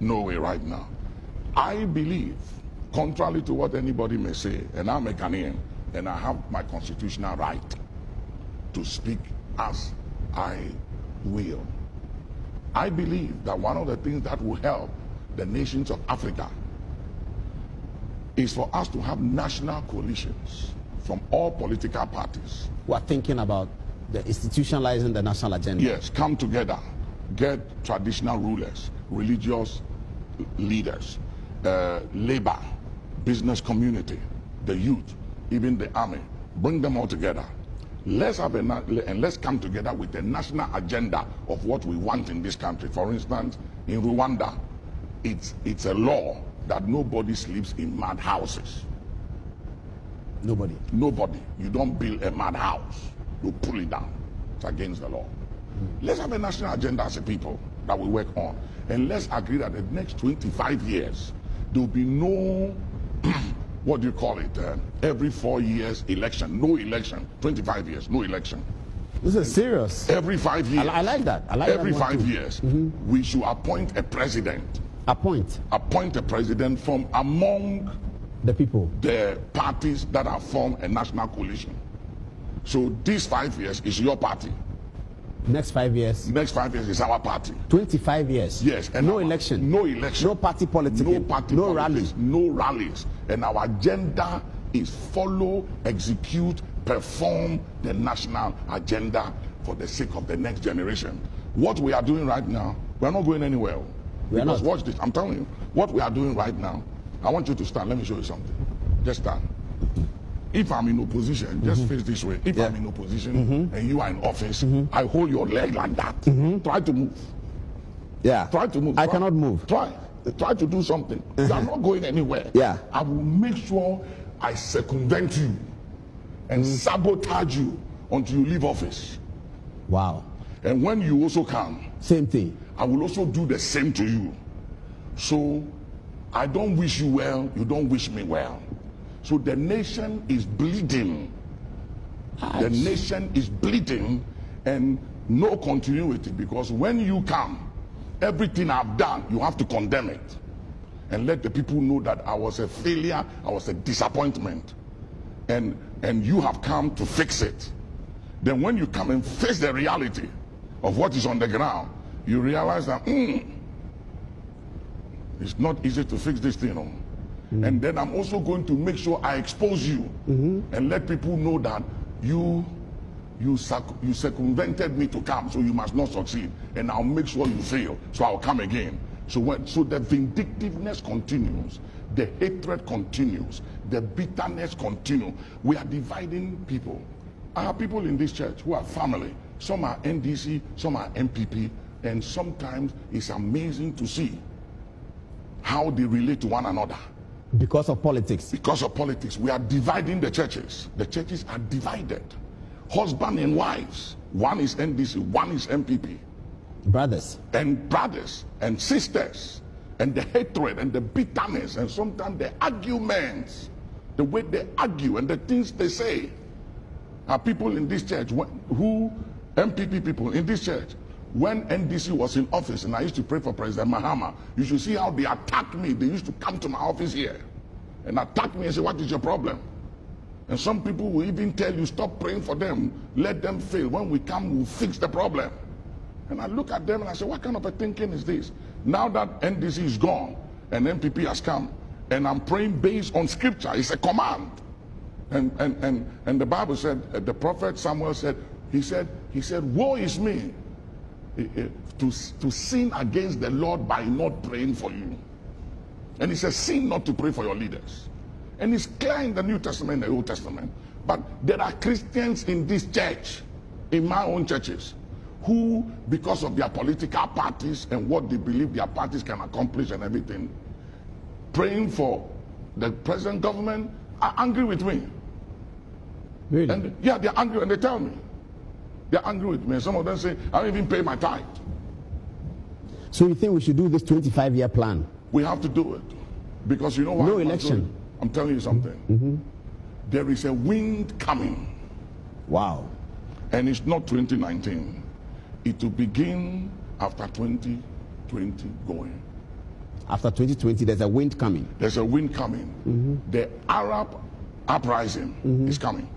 No way right now. I believe, contrary to what anybody may say, and I'm a Ghanaian, and I have my constitutional right to speak as I will. I believe that one of the things that will help the nations of Africa is for us to have national coalitions from all political parties. We are thinking about the institutionalizing the national agenda. Yes, come together, get traditional rulers, religious leaders, labor, business community, the youth, even the army, bring them all together. Let's have and let's come together with a national agenda of what we want in this country. For instance, in Rwanda, it's a law that nobody sleeps in mad houses. Nobody. Nobody. You don't build a mad house. You pull it down. It's against the law. Let's have a national agenda as a people that we work on. And let's agree that the next 25 years, there will be no, what do you call it, every 4 years election. No election. 25 years, no election. This is serious. Every 5 years. I like that. I like every that 5 years, we should appoint a president. Appoint a president from among the people, the parties that have formed a national coalition. So these 5 years is your party. Next 5 years. Next 5 years is our party. 25 years. Yes. And no election. No election. No party politics. No party no politics. rallies. No rallies. And our agenda is follow, execute, perform the national agenda for the sake of the next generation. What we are doing right now, we are not going anywhere. Because watch this, I'm telling you, what we are doing right now, I want you to stand. Let me show you something. Just stand. If I'm in opposition, just face this way. If I'm in opposition and you are in office, I hold your leg like that. Try to move. Yeah. Try to move. I cannot move. Try to do something. You are not going anywhere. Yeah. I will make sure I circumvent you and sabotage you until you leave office. Wow. And when you also come, same thing. I will also do the same to you. So I don't wish you well, you don't wish me well. So the nation is bleeding. The nation is bleeding, and no continuity, because when you come, everything I've done, you have to condemn it and let the people know that I was a failure, I was a disappointment, and you have come to fix it. Then when you come and face the reality of what is on the ground, you realize that it's not easy to fix this thing. And then I'm also going to make sure I expose you and let people know that you circumvented me to come, so you must not succeed, and I'll make sure you fail, so I'll come again. So the vindictiveness continues, the hatred continues, the bitterness continues. We are dividing people. I have people in this church who are family. Some are NDC, some are MPP, and sometimes it's amazing to see how they relate to one another. Because of politics. Because of politics. We are dividing the churches. The churches are divided. Husband and wives. One is NDC, one is MPP. Brothers. And sisters. And the hatred and the bitterness and sometimes the arguments. The way they argue and the things they say. Are people in this church MPP people in this church, when NDC was in office and I used to pray for President Mahama, you should see how they attacked me. They used to come to my office here and attack me and say, what is your problem? And some people will even tell you, stop praying for them, let them fail. When we come, we'll fix the problem. And I look at them and I say, what kind of a thinking is this? Now that NDC is gone and MPP has come, and I'm praying based on scripture, it's a command. And the Bible said, the prophet Samuel said, he said, woe is me to sin against the Lord by not praying for you. And he says, sin not to pray for your leaders. And it's clear in the New Testament and the Old Testament. But there are Christians in this church, in my own churches, who, because of their political parties and what they believe their parties can accomplish and everything, praying for the present government, are angry with me. Really? And yeah, they're angry and they tell me. They're angry with me. Some of them say, I don't even pay my tithe. So you think we should do this 25-year plan? We have to do it. Because you know why? No election. I'm telling you something. There is a wind coming. Wow. And it's not 2019. It will begin after 2020 going. After 2020, there's a wind coming. There's a wind coming. The Arab uprising is coming.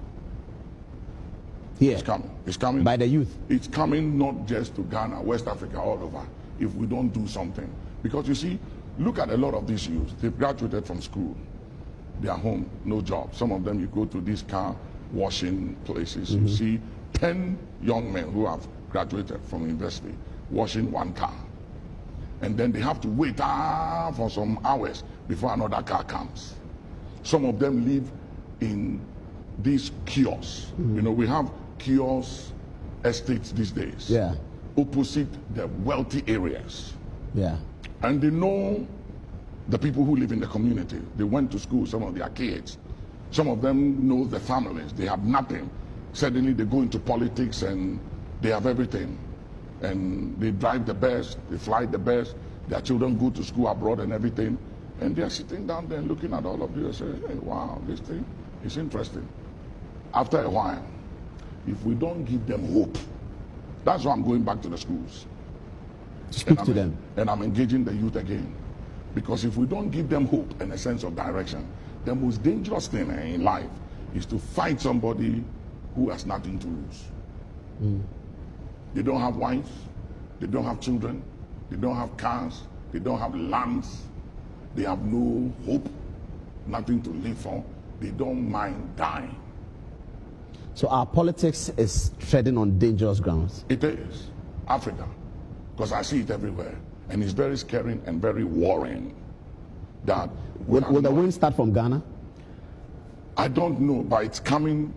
Here. It's coming. It's coming. By the youth. It's coming not just to Ghana, West Africa, all over, if we don't do something. Because you see, look at a lot of these youths. They've graduated from school. They are home, no job. Some of them, you go to these car washing places, you see 10 young men who have graduated from university washing one car. And then they have to wait for some hours before another car comes. Some of them live in these kiosks. You know, we have kiosk estates these days. Yeah. Opposite the wealthy areas. Yeah. And they know the people who live in the community. They went to school, some of their kids. Some of them know the families. They have nothing. Suddenly they go into politics and they have everything. And they drive the best, they fly the best. Their children go to school abroad and everything. And they're sitting down there looking at all of you and saying, hey, wow, this thing is interesting. After a while, if we don't give them hope, that's why I'm going back to the schools. Speak to them. And I'm engaging the youth again. Because if we don't give them hope and a sense of direction, the most dangerous thing in life is to fight somebody who has nothing to lose. They don't have wives, they don't have children, they don't have cars, they don't have lands, they have no hope, nothing to live for. They don't mind dying. So our politics is treading on dangerous grounds. It is. Africa. Because I see it everywhere. And it's very scary and very worrying. That will the wind start from Ghana? I don't know, but it's coming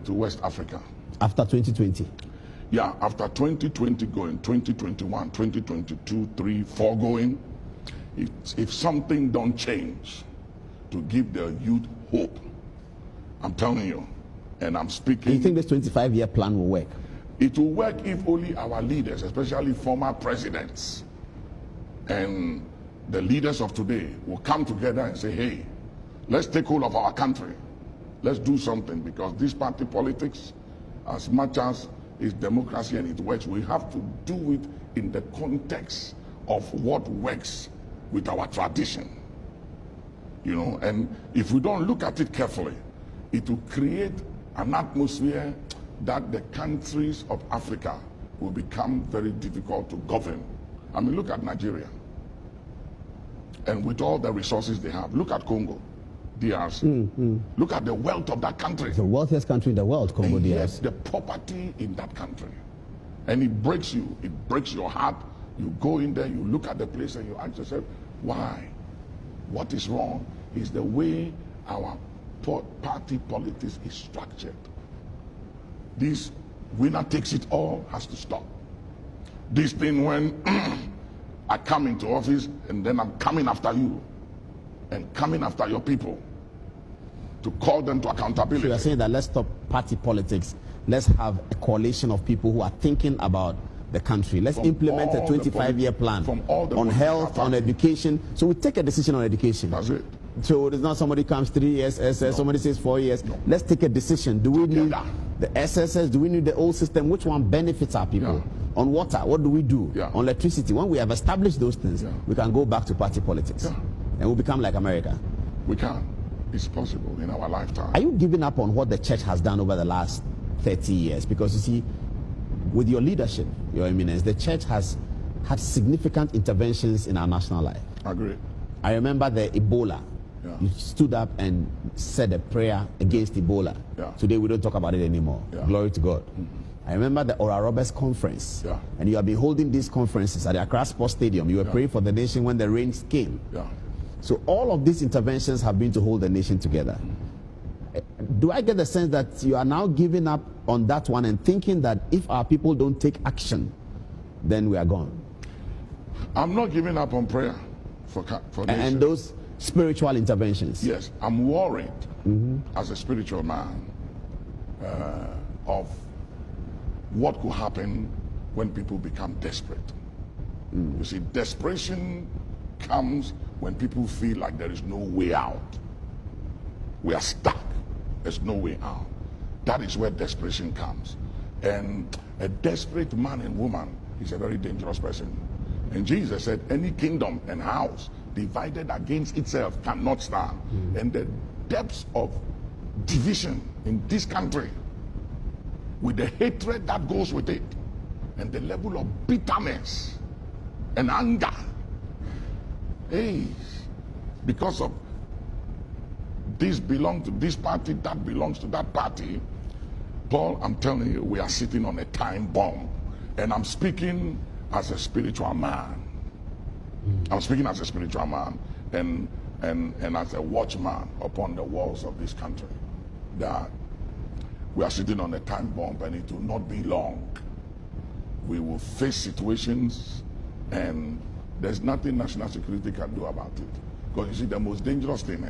to West Africa. After 2020? Yeah, after 2020 going, 2021, 2022, 3, 4 going, if something don't change to give the youth hope, I'm telling you, and I'm speaking. Do you think this 25-year plan will work? It will work if only our leaders, especially former presidents and the leaders of today, will come together and say, hey, let's take hold of our country. Let's do something, because this party politics, as much as it's democracy and it works, we have to do it in the context of what works with our tradition. You know, and if we don't look at it carefully, it will create an atmosphere that the countries of Africa will become very difficult to govern. I mean, look at Nigeria. And with all the resources they have, look at Congo, DRC. Look at the wealth of that country. The wealthiest country in the world, Congo, and DRC. yet the poverty in that country. And it breaks you. It breaks your heart. You go in there, you look at the place and you ask yourself, why? What is wrong is the way our party politics is structured. This winner takes it all has to stop. This thing when I come into office and then I'm coming after you and coming after your people to call them to accountability. So you're saying that let's stop party politics. Let's have a coalition of people who are thinking about the country. Let's implement a 25-year plan on health, on education. So we take a decision on education. That's it. So it's not somebody comes 3 years, SS, somebody says 4 years. No. Let's take a decision. Do we need the SSS? Do we need the old system? Which one benefits our people? Yeah. On water, what do we do? Yeah. On electricity, when we have established those things, we can go back to party politics. Yeah. And we'll become like America. We can. It's possible in our lifetime. Are you giving up on what the church has done over the last 30 years? Because you see, with your leadership, Your Eminence, the church has had significant interventions in our national life. I agree. I remember the Ebola. Yeah. You stood up and said a prayer against Ebola. Yeah. Today we don't talk about it anymore. Yeah. Glory to God. I remember the Oral Roberts conference. Yeah. And you have been holding these conferences at the Accra Sports Stadium. You were praying for the nation when the rains came. Yeah. So all of these interventions have been to hold the nation together. Do I get the sense that you are now giving up on that one and thinking that if our people don't take action, then we are gone? I'm not giving up on prayer for nation. And those spiritual interventions? Yes, I'm worried as a spiritual man of what could happen when people become desperate. You see, desperation comes when people feel like there is no way out. We are stuck. There's no way out. That is where desperation comes. And a desperate man and woman is a very dangerous person. And Jesus said, any kingdom and house divided against itself cannot stand. And the depths of division in this country, with the hatred that goes with it, and the level of bitterness and anger, because of this belongs to this party, that belongs to that party. Paul, I'm telling you, we are sitting on a time bomb. And I'm speaking as a spiritual man. I'm speaking as a spiritual man and as a watchman upon the walls of this country. That we are sitting on a time bomb, and it will not be long. We will face situations, and there's nothing national security can do about it. Because you see, the most dangerous thing